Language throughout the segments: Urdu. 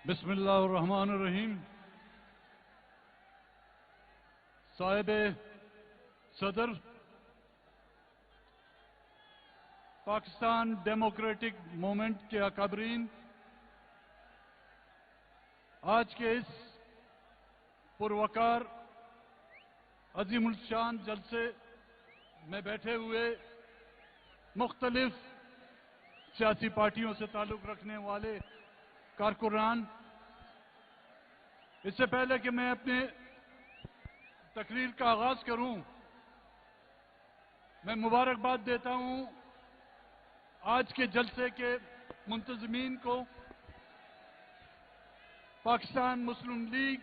بسم اللہ الرحمن الرحیم۔ صاحب صدر پاکستان ڈیموکریٹک موومنٹ کے اکابرین، آج کے اس پروقار عظیم الشان جلسے میں بیٹھے ہوئے مختلف سیاسی پارٹیوں سے تعلق رکھنے والے کارکنان، اس سے پہلے کہ میں اپنے تقریر کا آغاز کروں، میں مبارکباد دیتا ہوں آج کے جلسے کے منتظمین کو، پاکستان مسلم لیگ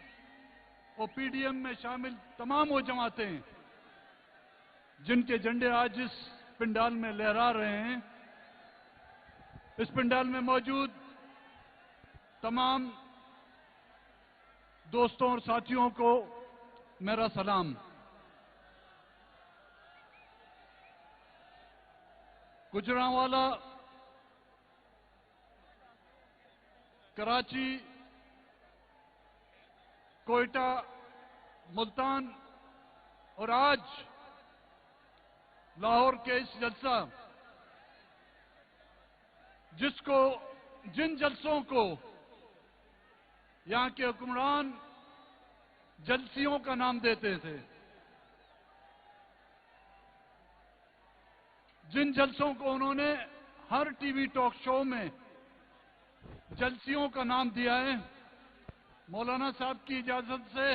اور پی ڈی ایم میں شامل تمام وہ جماعتیں جن کے جھنڈے آج اس پنڈال میں لہرا رہے ہیں۔ اس پنڈال میں موجود تمام دوستوں اور ساتھیوں کو میرا سلام۔ گجرانوالہ، کراچی، کوئٹہ، ملتان اور آج لاہور کے اس جلسہ، جن جلسوں کو یہاں کے حکمران جلسیوں کا نام دیتے تھے، جن جلسوں کو انہوں نے ہر ٹی وی ٹاک شو میں جلسیوں کا نام دیا ہے، مولانا صاحب کی اجازت سے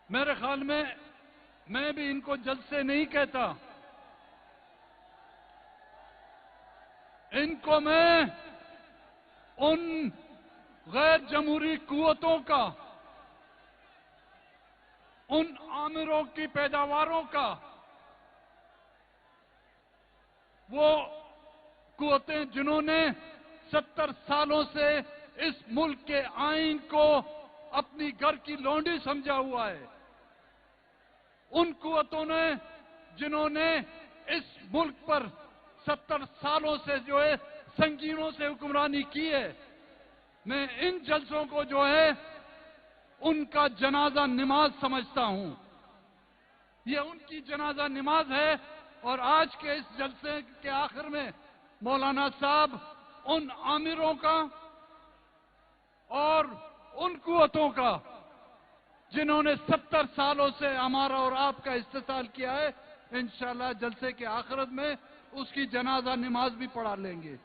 میرے خیال میں میں بھی ان کو جلسے نہیں کہتا، ان کو میں ان غیر جمہوری قوتوں کا، ان آمروں کی پیداواروں کا، وہ قوتیں جنہوں نے 70 سالوں سے اس ملک کے آئین کو اپنی گھر کی لونڈی سمجھا ہوا ہے، ان قوتوں نے جنہوں نے اس ملک پر 70 سالوں سے جو ہے سنگینوں سے حکمرانی کی ہے، میں ان جلسوں کو جو ہے ان کا جنازہ نماز سمجھتا ہوں۔ یہ ان کی جنازہ نماز ہے، اور آج کے اس جلسے کے آخر میں مولانا صاحب ان آمروں کا اور ان قوتوں کا جنہوں نے 70 سالوں سے ہمارا اور آپ کا استحصال کیا ہے، انشاءاللہ جلسے کے آخرت میں اس کی جنازہ نماز بھی پڑھا لیں گے۔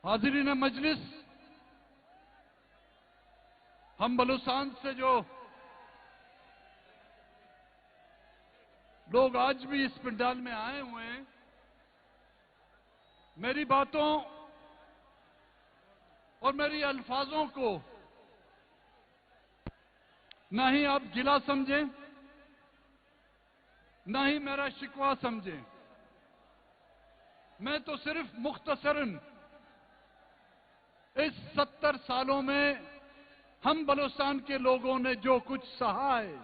حاضرین مجلس، ہم بلوچستان سے جو لوگ آج بھی اس پنڈال میں آئے ہوئے ہیں، میری باتوں اور میری الفاظوں کو نہ ہی آپ گلا سمجھیں، نہ ہی میرا شکوہ سمجھیں، میں تو صرف مختصراً اس 70 سالوں میں ہم بلوچستان کے لوگوں نے جو کچھ سہا ہے،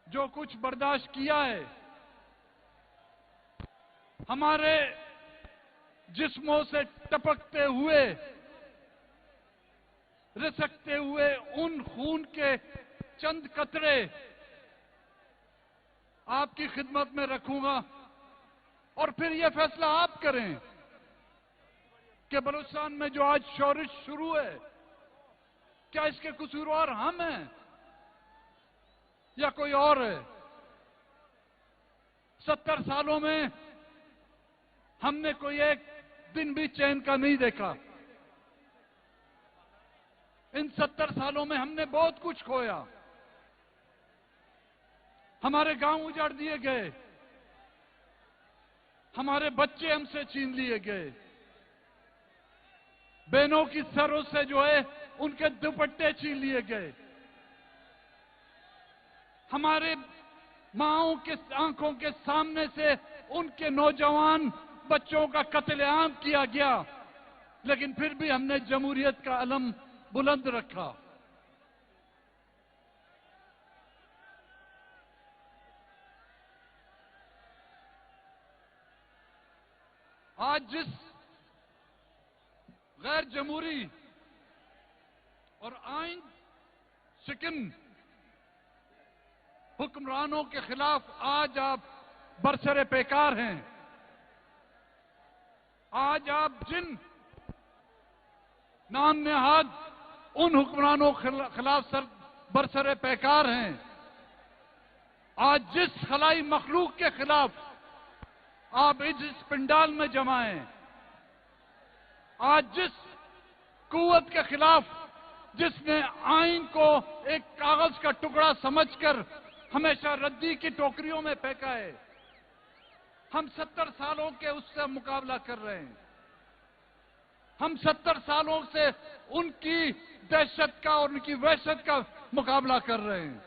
جو کچھ برداشت کیا ہے، ہمارے جسموں سے ٹپکتے ہوئے، رسکتے ہوئے ان خون کے چند قطرے آپ کی خدمت میں رکھوں گا، اور پھر یہ فیصلہ آپ کریں کہ بلوچستان میں جو آج شورش شروع ہے، کیا اس کے قصوروار ہم ہیں یا کوئی اور ہے؟ 70 سالوں میں ہم نے کوئی ایک دن بھی چین کا نہیں دیکھا، ان 70 سالوں میں ہم نے بہت کچھ کھویا، ہمارے گاؤں اجاڑ دیے گئے، ہمارے بچے ہم سے چھین لیے گئے، بہنوں کی سروں سے جو ہے ان کے دوپٹے چھین لیے گئے، ہمارے ماؤں کے آنکھوں کے سامنے سے ان کے نوجوان بچوں کا قتل عام کیا گیا، لیکن پھر بھی ہم نے جمہوریت کا علم بلند رکھا۔ آج جس غیر جمہوری اور آئین شکن حکمرانوں کے خلاف آج آپ برسر پیکار ہیں، آج آپ جن نام نہاد ان حکمرانوں کے خلاف برسر پیکار ہیں، آج جس خلائی مخلوق کے خلاف آپ اس پنڈال میں جمع ہیں، آج جس قوت کے خلاف جس نے آئین کو ایک کاغذ کا ٹکڑا سمجھ کر ہمیشہ ردی کی ٹوکریوں میں پھینکا ہے، ہم 70 سالوں کے اس سے مقابلہ کر رہے ہیں، ہم 70 سالوں سے ان کی دہشت کا اور ان کی وحشت کا مقابلہ کر رہے ہیں۔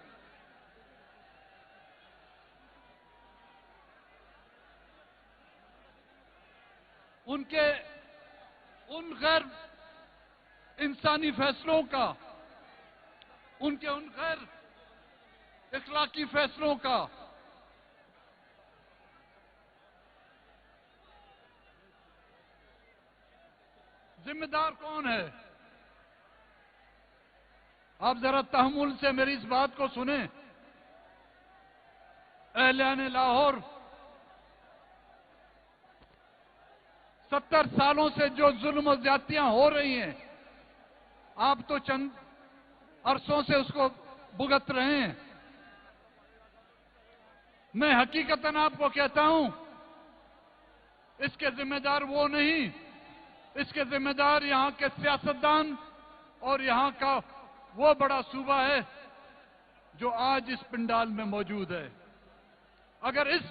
ان کے ان غیر انسانی فیصلوں کا، ان کے ان غیر اخلاقی فیصلوں کا ذمہ دار کون ہے؟ آپ ذرا تحمل سے میری اس بات کو سنیں۔ اہلیان لاہور 70 سالوں سے جو ظلم و زیادتیاں ہو رہی ہیں، آپ تو چند عرصوں سے اس کو بھگت رہے ہیں۔ میں حقیقتاً آپ کو کہتا ہوں، اس کے ذمہ دار وہ نہیں، اس کے ذمہ دار یہاں کے سیاستدان اور یہاں کا وہ بڑا صوبہ ہے جو آج اس پنڈال میں موجود ہے۔ اگر اس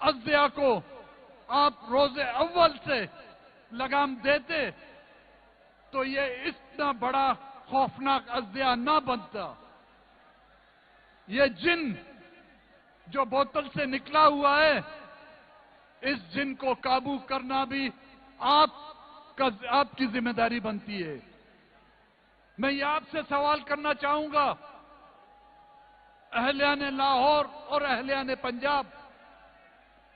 ازدحا کو آپ روز اول سے لگام دیتے تو یہ اتنا بڑا خوفناک ازدحا نہ بنتا۔ یہ جن جو بوتل سے نکلا ہوا ہے، اس جن کو قابو کرنا بھی آپ کی ذمہ داری بنتی ہے۔ میں یہ آپ سے سوال کرنا چاہوں گا، اہلیان لاہور اور اہلیان پنجاب،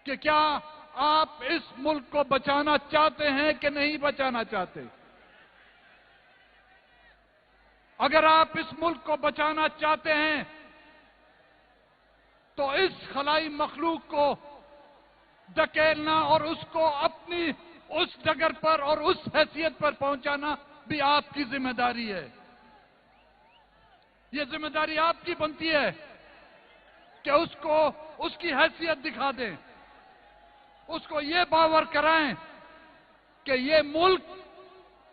کہ کیا آپ اس ملک کو بچانا چاہتے ہیں کہ نہیں بچانا چاہتے؟ اگر آپ اس ملک کو بچانا چاہتے ہیں تو اس خلائی مخلوق کو دھکیلنا اور اس کو اپنی اس ڈگر پر اور اس حیثیت پر پہنچانا بھی آپ کی ذمہ داری ہے۔ یہ ذمہ داری آپ کی بنتی ہے کہ اس کو اس کی حیثیت دکھا دیں، اس کو یہ باور کرائیں کہ یہ ملک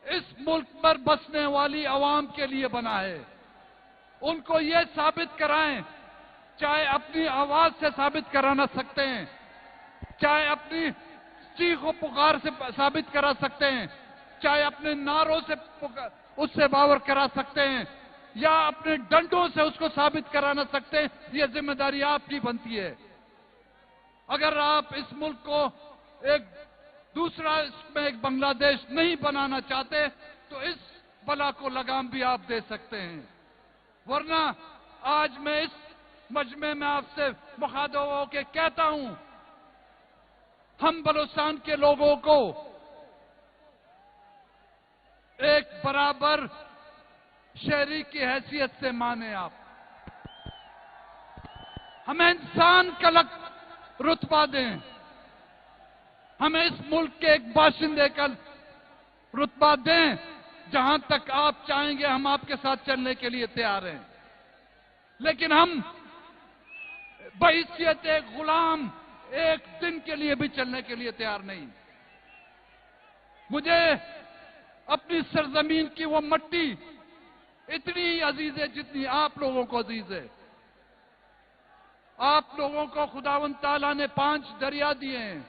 اس ملک پر بسنے والی عوام کے لیے بنا ہے۔ ان کو یہ ثابت کرائیں، چاہے اپنی آواز سے ثابت کرانا سکتے ہیں، چاہے اپنی چیخ و پکار سے ثابت کرا سکتے ہیں، چاہے اپنے نعروں سے اس سے باور کرا سکتے ہیں، یا اپنے ڈنڈوں سے اس کو ثابت کرانا سکتے ہیں۔ یہ ذمہ داری آپ کی بنتی ہے۔ اگر آپ اس ملک کو ایک دوسرا اس میں ایک بنگلہ دیش نہیں بنانا چاہتے تو اس بلا کو لگام بھی آپ دے سکتے ہیں، ورنہ آج میں اس مجمع میں آپ سے مخاطب ہو کے کہتا ہوں، ہم بلوچستان کے لوگوں کو ایک برابر شہری کی حیثیت سے مانیں آپ، ہمیں انسان کا رتبہ دیں، ہمیں اس ملک کے ایک باشندے کا رتبہ دیں۔ جہاں تک آپ چاہیں گے ہم آپ کے ساتھ چلنے کے لیے تیار ہیں، لیکن ہم بحیثیت ایک غلام ایک دن کے لیے بھی چلنے کے لیے تیار نہیں۔ مجھے اپنی سرزمین کی وہ مٹی اتنی عزیز ہے جتنی آپ لوگوں کو عزیز ہے۔ آپ لوگوں کو خداوند تعالیٰ نے 5 دریا دیے ہیں،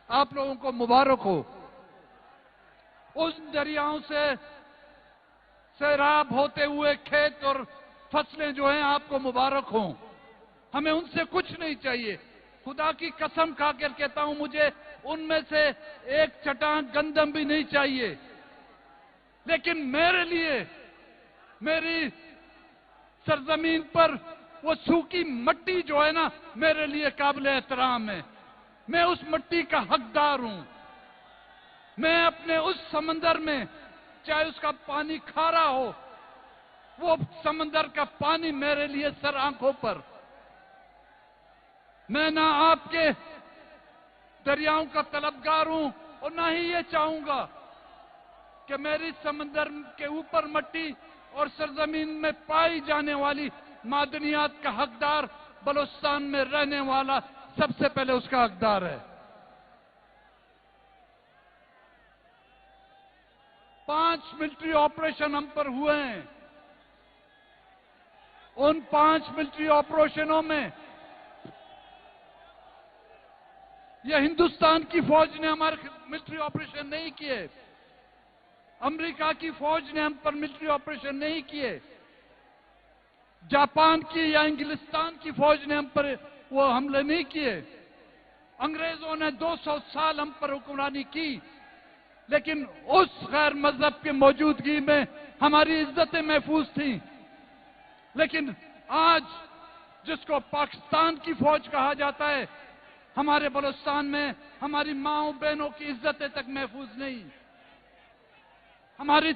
آپ لوگوں کو مبارک ہو۔ ان دریاؤں سے سیراب ہوتے ہوئے کھیت اور فصلیں جو ہیں آپ کو مبارک ہوں۔ ہمیں ان سے کچھ نہیں چاہیے، خدا کی قسم کھا کر کہتا ہوں، مجھے ان میں سے ایک چٹان گندم بھی نہیں چاہیے، لیکن میرے لیے میری سرزمین پر وہ سوکھی مٹی جو ہے نا، میرے لیے قابل احترام ہے۔ میں اس مٹی کا حقدار ہوں، میں اپنے اس سمندر میں، چاہے اس کا پانی کھارا ہو، وہ سمندر کا پانی میرے لیے سر آنکھوں پر. میں نہ آپ کے دریاؤں کا طلبگار ہوں اور نہ ہی یہ چاہوں گا کہ میری سمندر کے اوپر مٹی اور سرزمین میں پائی جانے والی معدنیات کا حقدار بلوچستان میں رہنے والا سب سے پہلے اس کا حقدار ہے. 5 ملٹری آپریشن ہم پر ہوئے ہیں. ان 5 ملٹری آپریشنوں میں یہ ہندوستان کی فوج نے ہمارے ملٹری آپریشن نہیں کیے، امریکہ کی فوج نے ہم پر ملٹری آپریشن نہیں کیے، جاپان کی یا انگلستان کی فوج نے ہم پر وہ حملے نہیں کیے. انگریزوں نے 200 سال ہم پر حکمرانی کی، لیکن اس غیر مذہب کی موجودگی میں ہماری عزتیں محفوظ تھیں. لیکن آج جس کو پاکستان کی فوج کہا جاتا ہے، ہمارے بلوچستان میں ہماری ماؤں بہنوں کی عزتیں تک محفوظ نہیں. ہماری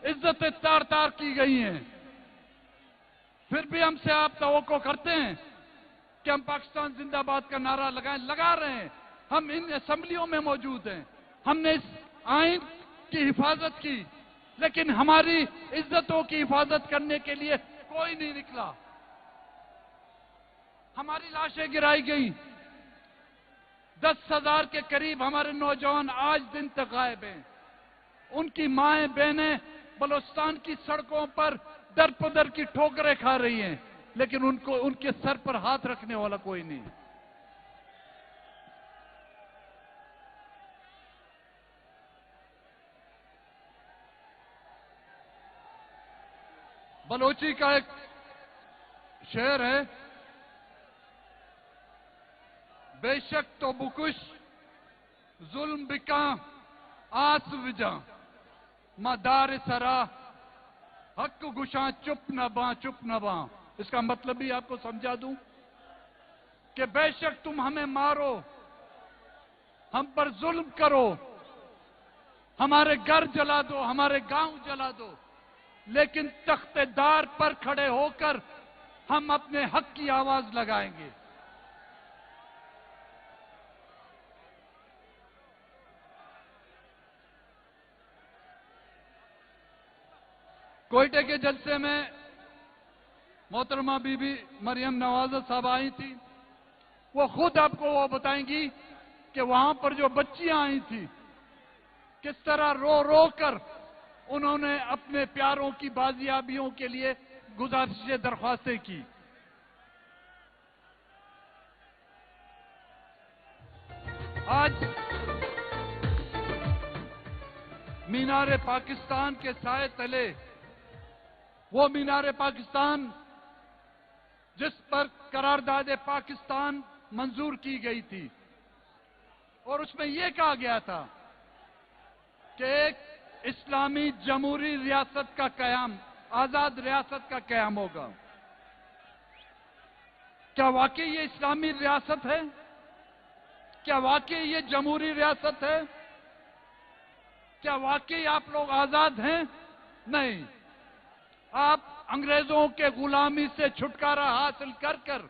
عزتیں تار تار کی گئی ہیں. پھر بھی ہم سے آپ توقع کرتے ہیں کہ ہم پاکستان زندہ باد کا نعرہ لگائیں. لگا رہے ہیں. ہم ان اسمبلیوں میں موجود ہیں. ہم نے اس آئین کی حفاظت کی، لیکن ہماری عزتوں کی حفاظت کرنے کے لیے کوئی نہیں نکلا. ہماری لاشیں گرائی گئیں. 10,000 کے قریب ہمارے نوجوان آج دن تک غائب ہیں. ان کی مائیں بہنیں بلوچستان کی سڑکوں پر در پدر کی ٹھوکریں کھا رہی ہیں، لیکن ان کے سر پر ہاتھ رکھنے والا کوئی نہیں. بلوچی کا ایک شعر ہے، بے شک تو بکش ظلم بکاں آس وجاں مدار سرا حق گشاں چپ نہ باں چپ نہ باں. اس کا مطلب بھی آپ کو سمجھا دوں کہ بے شک تم ہمیں مارو، ہم پر ظلم کرو، ہمارے گھر جلا دو، ہمارے گاؤں جلا دو، لیکن تخت دار پر کھڑے ہو کر ہم اپنے حق کی آواز لگائیں گے. کوئٹے کے جلسے میں محترمہ بی بی مریم نواز صاحب آئی تھی. وہ خود آپ کو وہ بتائیں گی کہ وہاں پر جو بچیاں آئی تھی کس طرح رو رو کر انہوں نے اپنے پیاروں کی بازیابیوں کے لیے گزارشیں درخواستیں کی. آج مینار پاکستان کے سائے تلے، وہ مینار پاکستان جس پر قرارداد پاکستان منظور کی گئی تھی، اور اس میں یہ کہا گیا تھا کہ ایک اسلامی جمہوری ریاست کا قیام، آزاد ریاست کا قیام ہوگا. کیا واقعی یہ اسلامی ریاست ہے؟ کیا واقعی یہ جمہوری ریاست ہے؟ کیا واقعی آپ لوگ آزاد ہیں؟ نہیں. آپ انگریزوں کے غلامی سے چھٹکارا حاصل کر کر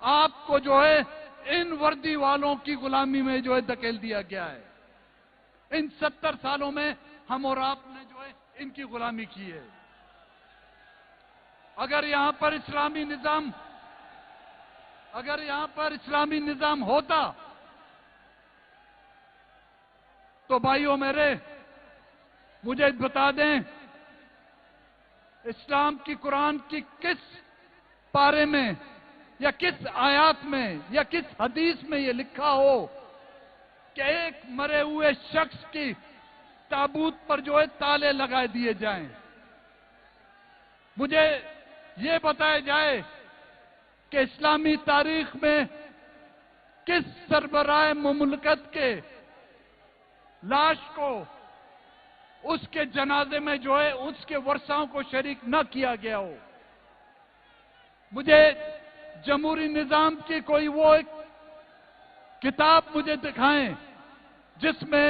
آپ کو جو ہے ان وردی والوں کی غلامی میں جو ہے دھکیل دیا گیا ہے. ان 70 سالوں میں ہم اور آپ نے جو ہے ان کی غلامی کی ہے. اگر یہاں پر اسلامی نظام ہوتا تو بھائیوں میرے، مجھے بتا دیں اسلام کی قرآن کی کس پارے میں یا کس آیات میں یا کس حدیث میں یہ لکھا ہو کہ ایک مرے ہوئے شخص کی تابوت پر جو ہے تالے لگا دیے جائیں. مجھے یہ بتایا جائے کہ اسلامی تاریخ میں کس سربراہ مملکت کے لاش کو اس کے جنازے میں جو ہے اس کے ورثاؤں کو شریک نہ کیا گیا ہو. مجھے جمہوری نظام کی کوئی وہ ایک کتاب مجھے دکھائیں جس میں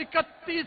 31